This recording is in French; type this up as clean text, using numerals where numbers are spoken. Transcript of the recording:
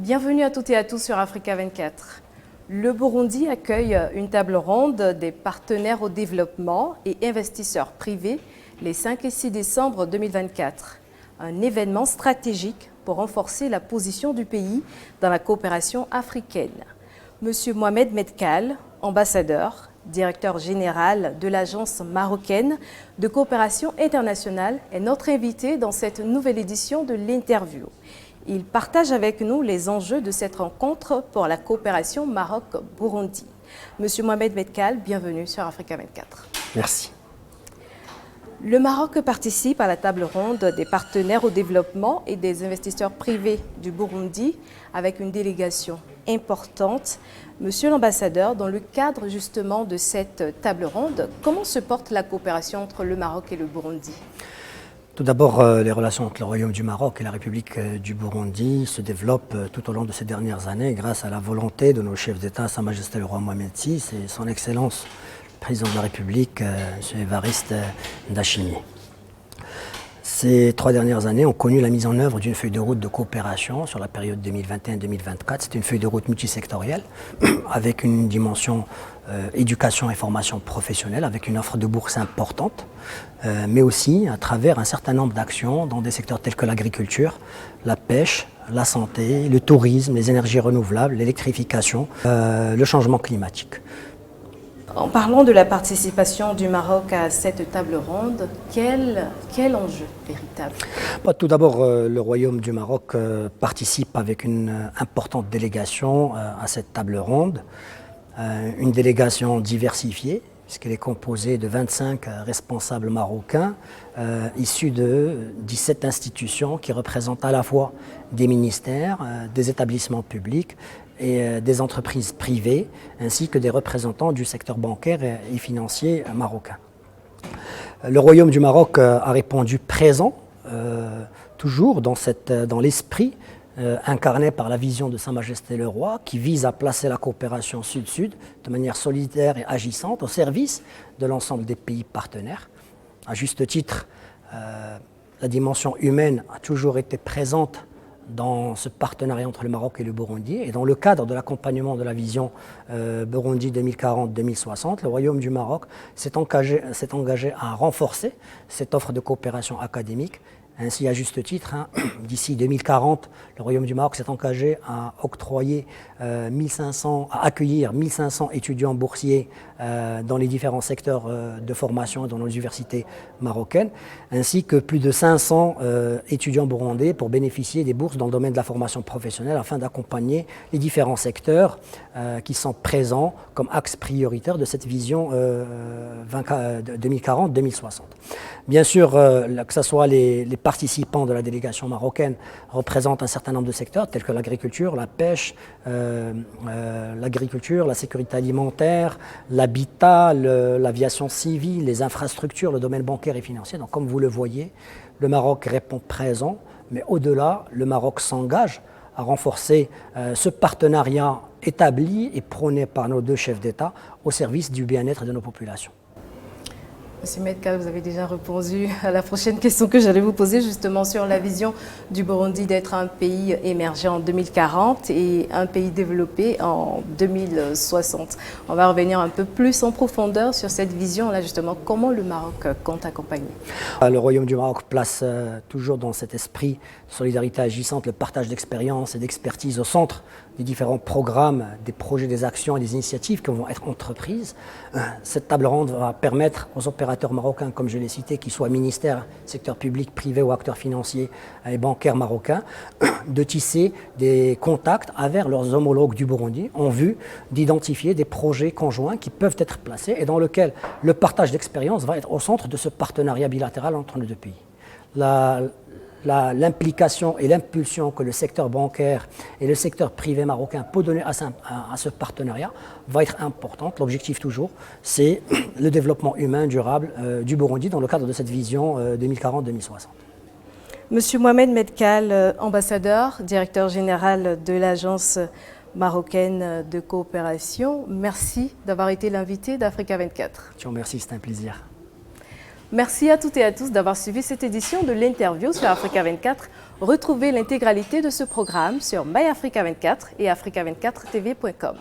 Bienvenue à toutes et à tous sur Africa 24. Le Burundi accueille une table ronde des partenaires au développement et investisseurs privés les 5 et 6 décembre 2024. Un événement stratégique pour renforcer la position du pays dans la coopération africaine. Monsieur Mohamed Medkal, ambassadeur, directeur général de l'Agence marocaine de coopération internationale, est notre invité dans cette nouvelle édition de l'interview. Il partage avec nous les enjeux de cette rencontre pour la coopération Maroc-Burundi. Monsieur Mohamed Medkal, bienvenue sur Africa 24. Merci. Le Maroc participe à la table ronde des partenaires au développement et des investisseurs privés du Burundi avec une délégation importante. Monsieur l'ambassadeur, dans le cadre justement de cette table ronde, comment se porte la coopération entre le Maroc et le Burundi ? Tout d'abord, les relations entre le Royaume du Maroc et la République du Burundi se développent tout au long de ces dernières années grâce à la volonté de nos chefs d'État, Sa Majesté le roi Mohamed VI et Son Excellence le Président de la République, M. Évariste Ndayishimiye. Ces 3 dernières années ont connu la mise en œuvre d'une feuille de route de coopération sur la période 2021-2024. C'est une feuille de route multisectorielle avec une dimension éducation et formation professionnelle, avec une offre de bourse importante, mais aussi à travers un certain nombre d'actions dans des secteurs tels que l'agriculture, la pêche, la santé, le tourisme, les énergies renouvelables, l'électrification, le changement climatique. En parlant de la participation du Maroc à cette table ronde, quel enjeu véritable ? Tout d'abord, le Royaume du Maroc participe avec une importante délégation à cette table ronde. Une délégation diversifiée, puisqu'elle est composée de 25 responsables marocains issus de 17 institutions qui représentent à la fois des ministères, des établissements publics et des entreprises privées, ainsi que des représentants du secteur bancaire et financier marocain. Le Royaume du Maroc a répondu présent, toujours dans l'esprit incarné par la vision de Sa Majesté le Roi, qui vise à placer la coopération Sud-Sud de manière solidaire et agissante au service de l'ensemble des pays partenaires. À juste titre, la dimension humaine a toujours été présente dans ce partenariat entre le Maroc et le Burundi. Et dans le cadre de l'accompagnement de la vision Burundi 2040-2060, le Royaume du Maroc s'est engagé à renforcer cette offre de coopération académique. Ainsi, à juste titre, d'ici 2040, le Royaume du Maroc s'est engagé à accueillir 1500 étudiants boursiers dans les différents secteurs de formation dans les universités marocaines, ainsi que plus de 500 étudiants burundais pour bénéficier des bourses dans le domaine de la formation professionnelle afin d'accompagner les différents secteurs qui sont présents comme axe prioritaire de cette vision 2040-2060. Bien sûr, que ce soit les participants de la délégation marocaine représentent un certain nombre de secteurs tels que l'agriculture, la pêche, la sécurité alimentaire, l'habitat, l'aviation civile, les infrastructures, le domaine bancaire et financier. Donc comme vous le voyez, le Maroc répond présent, mais au-delà, le Maroc s'engage à renforcer ce partenariat établi et prôné par nos 2 chefs d'État au service du bien-être de nos populations. Monsieur Medkal, vous avez déjà répondu à la prochaine question que j'allais vous poser justement sur la vision du Burundi d'être un pays émergent en 2040 et un pays développé en 2060. On va revenir un peu plus en profondeur sur cette vision-là justement. Comment le Maroc compte accompagner ? Le Royaume du Maroc place toujours dans cet esprit de solidarité agissante le partage d'expérience et d'expertise au centre des différents programmes, des projets, des actions et des initiatives qui vont être entreprises. Cette table ronde va permettre aux opérateurs marocains, comme je l'ai cité, qu'ils soient ministères, secteur public, privé ou acteurs financiers et bancaires marocains, de tisser des contacts avec leurs homologues du Burundi en vue d'identifier des projets conjoints qui peuvent être placés et dans lesquels le partage d'expérience va être au centre de ce partenariat bilatéral entre les 2 pays. L'implication et l'impulsion que le secteur bancaire et le secteur privé marocain peut donner à ce partenariat va être importante. L'objectif toujours, c'est le développement humain durable du Burundi dans le cadre de cette vision 2040-2060. Monsieur Mohamed Medkal, ambassadeur, directeur général de l'Agence marocaine de coopération, merci d'avoir été l'invité d'Africa 24. Je vous remercie, c'est un plaisir. Merci à toutes et à tous d'avoir suivi cette édition de l'interview sur Africa 24. Retrouvez l'intégralité de ce programme sur MyAfrica24 et africa24tv.com.